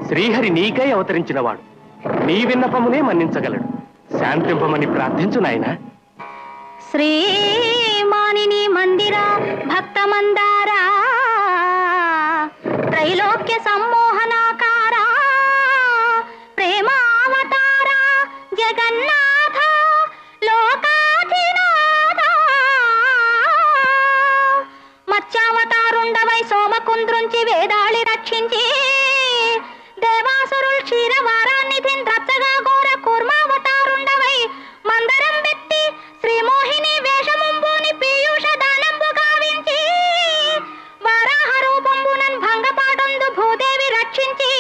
శ్రీహరి నీకై అవతరించినవాడు. నీ విన్నపమునే మన్నించగలడు. శాంతింపమని ప్రార్థించు నాయనా. శ్రీమానిని మందిర భక్త మందారా త్రైలోక్య సమ్మోహనాకార ప్రేమావతార జగన్నాథ లోకాధినాథ మత్స్యావతారుండవై సోమకుంద్రుంచి వేదాళి రక్షించి దేవాసురుల్ క్షీరవారాన్నిధిన్ రచ్చగా ఘోర కూర్మావతారుండవై మందరం పెట్టి శ్రీమోహిని వేషముంబుని పీయూష దానంబు గావించి వారాహ రూపంబునన్ భంగపాటందు భూదేవి రక్షించి